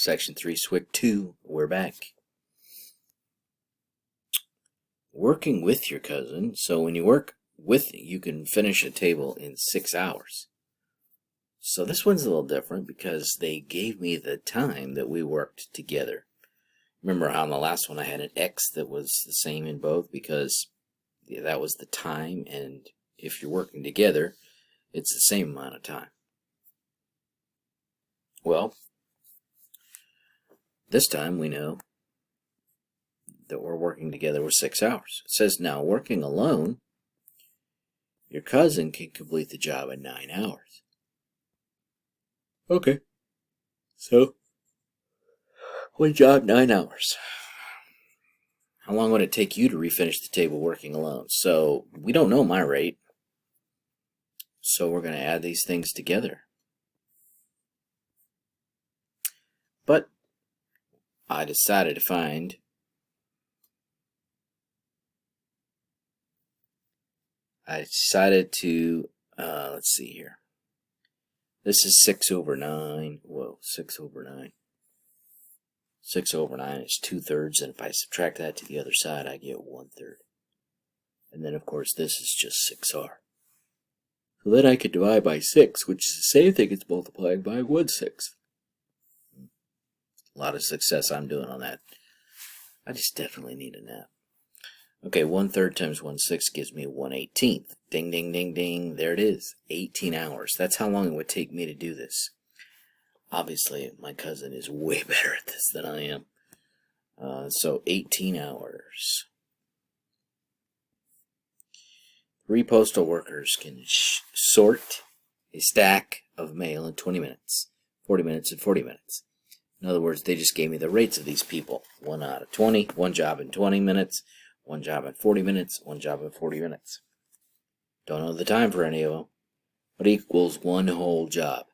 Section 3, Swyk 2, we're back. Working with your cousin. So when you work with, you can finish a table in 6 hours. So this one's a little different because they gave me the time that we worked together. Remember how on the last one I had an X that was the same in both because that was the time, and if you're working together, it's the same amount of time. Well, this time we know that we're working together with 6 hours. It says now working alone, your cousin can complete the job in 9 hours. Okay. So, one job, 9 hours. How long would it take you to refinish the table working alone? So, we don't know my rate. So, we're going to add these things together. But, I decided to find let's see here. This is 6 over 9. Whoa, 6 over 9. 6 over 9 is 2/3, and if I subtract that to the other side, I get 1/3. And then, of course, this is just 6r. So then I could divide by 6, which is the same thing as multiplying by 1/6. A lot of success I'm doing on that. I just definitely need a nap. Okay, 1/3 times 1/6 gives me 1/18. Ding, ding, ding, ding. There it is. 18 hours. That's how long it would take me to do this. Obviously, my cousin is way better at this than I am. So 18 hours. 3 postal workers can sort a stack of mail in 20 minutes, 40 minutes, and 40 minutes. In other words, they just gave me the rates of these people. 1 out of 20, 1 job in 20 minutes, 1 job in 40 minutes, 1 job in 40 minutes. Don't know the time for any of them, but equals 1 whole job.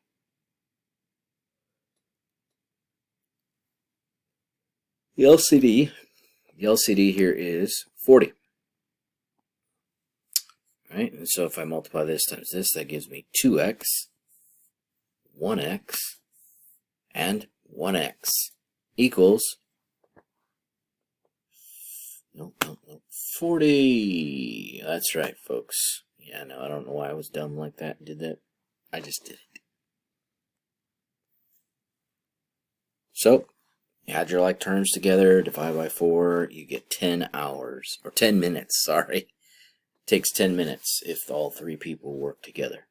The LCD here is 40. Right? And so if I multiply this times this, that gives me 2x, 1x, and 1x equals 40. That's right, folks. Yeah, no, I don't know why I was dumb like that and did that. I just did it. So, you add your like terms together, divide by 4, you get 10 hours, or 10 minutes, sorry. It takes 10 minutes if all 3 people work together.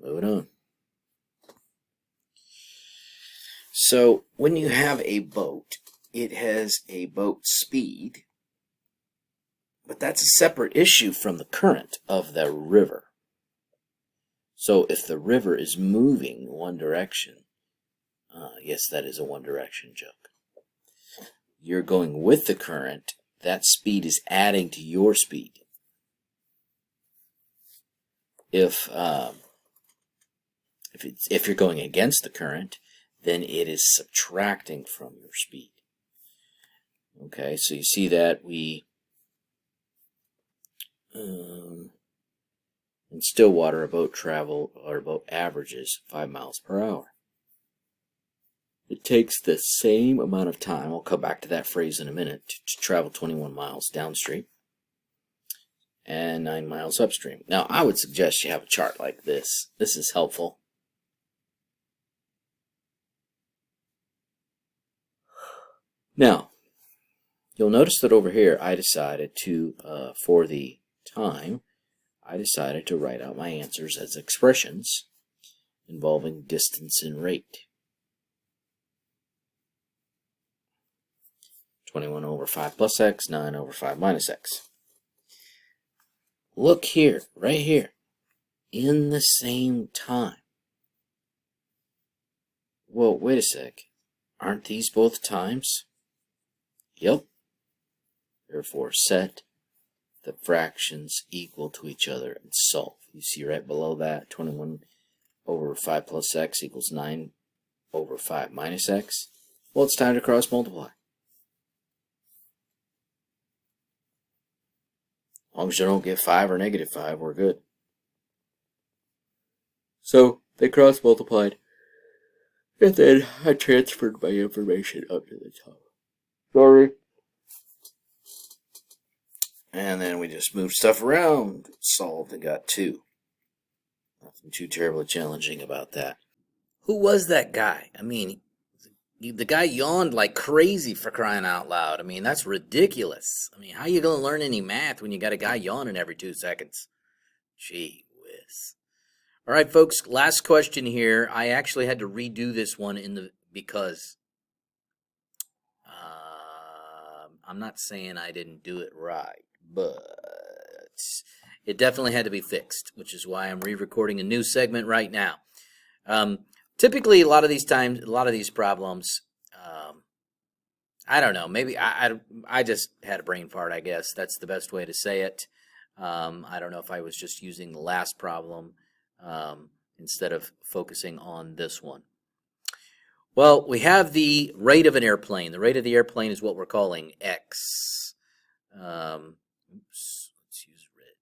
Moving on. So, when you have a boat, it has a boat speed, but that's a separate issue from the current of the river. So, if the river is moving one direction, yes, that is a one-direction joke. You're going with the current, that speed is adding to your speed. If you're going against the current, then it is subtracting from your speed. Okay, so you see that we in Stillwater, a boat averages 5 miles per hour. It takes the same amount of time, I'll come back to that phrase in a minute, to travel 21 miles downstream and 9 miles upstream. Now, I would suggest you have a chart like this. This is helpful. Now, you'll notice that over here, I decided to, for the time, I decided to write out my answers as expressions involving distance and rate. 21 over 5 plus x, 9 over 5 minus x. Look here, right here, in the same time. Well, wait a sec. Aren't these both times? Yep. Therefore, set the fractions equal to each other and solve. You see right below that, 21 over 5 plus x equals 9 over 5 minus x. Well, it's time to cross multiply. As long as you don't get 5 or negative 5, we're good. So they cross multiplied, and then I transferred my information up to the top. Sorry. And then we just moved stuff around, solved, and got 2. Nothing too terribly challenging about that. Who was that guy? I mean, the guy yawned like crazy, for crying out loud. I mean, that's ridiculous. I mean, how you going to learn any math when you got a guy yawning every 2 seconds? Gee whiz. All right, folks, last question here. I actually had to redo this one because I'm not saying I didn't do it right, but it definitely had to be fixed, which is why I'm re-recording a new segment right now. Typically, a lot of these problems, I don't know. Maybe I just had a brain fart, I guess. That's the best way to say it. I don't know if I was just using the last problem instead of focusing on this one. Well, we have the rate of an airplane. The rate of the airplane is what we're calling x. Let's use red.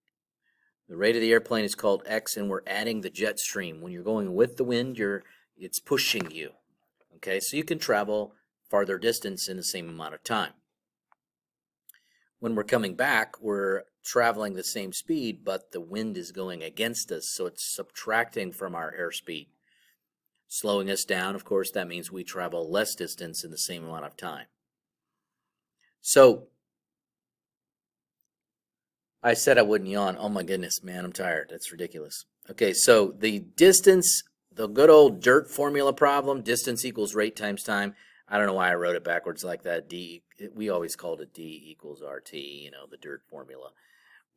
The rate of the airplane is called x, and we're adding the jet stream. When you're going with the wind, it's pushing you. Okay, so you can travel farther distance in the same amount of time. When we're coming back, we're traveling the same speed, but the wind is going against us, so it's subtracting from our airspeed. Slowing us down, of course, that means we travel less distance in the same amount of time. So, I said I wouldn't yawn. Oh my goodness, man, I'm tired. That's ridiculous. Okay, so the distance, the good old dirt formula problem, distance equals rate times time. I don't know why I wrote it backwards like that. We always called it D equals RT, the dirt formula.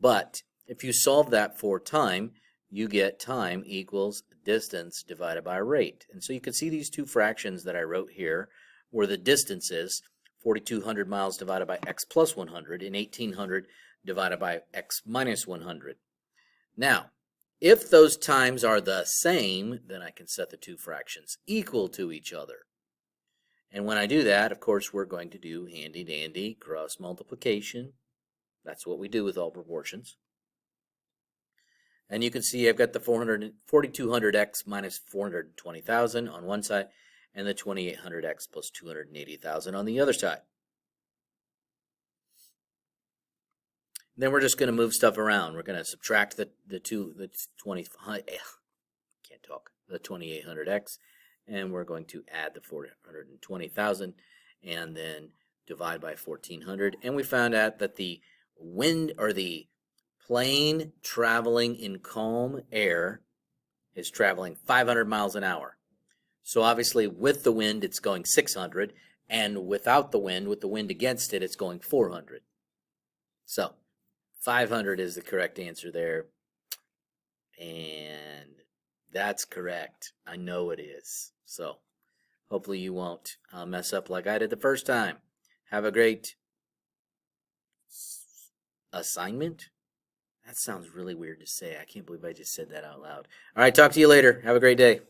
But if you solve that for time, you get time equals distance divided by rate. And so you can see these 2 fractions that I wrote here where the distance is 4,200 miles divided by x plus 100 and 1,800 divided by x minus 100. Now, if those times are the same, then I can set the 2 fractions equal to each other. And when I do that, of course, we're going to do handy-dandy cross multiplication. That's what we do with all proportions. And you can see I've got the 4,200x minus 420,000 on one side and the 2,800x plus 280,000 on the other side. Then we're just going to move stuff around. We're going to subtract the 2,800x, and we're going to add the 420,000 and then divide by 1,400. And we found out that the wind, or the plane traveling in calm air, is traveling 500 miles an hour. So obviously with the wind it's going 600, and without the wind, with the wind against it, it's going 400. So 500 is the correct answer there. And that's correct. I know it is. So hopefully you won't mess up like I did the first time. Have a great assignment? That sounds really weird to say. I can't believe I just said that out loud. All right, talk to you later. Have a great day.